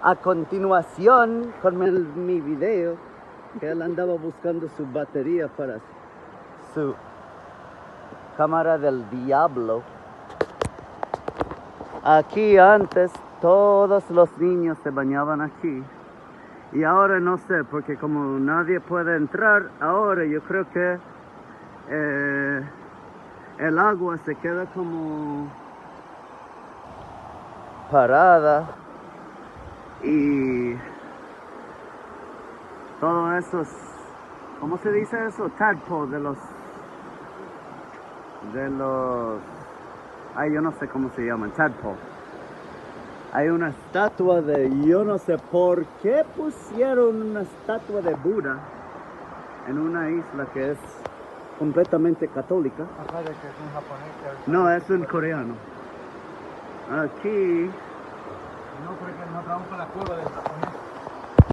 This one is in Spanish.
A continuación, con mi video, que él andaba buscando su batería para su cámara del diablo. Aquí antes todos los niños se bañaban aquí. Y ahora no sé, porque como nadie puede entrar, ahora yo creo que el agua se queda como parada. Y todo eso, ¿cómo se dice eso? Tadpole ay, yo no sé cómo se llaman, tadpole. Hay una estatua de, yo no sé por qué pusieron una estatua de Buda en una isla que es completamente católica. Ajá, de que es un japonés. No, es un coreano. Aquí No, porque no trabajo con la curva del japonés.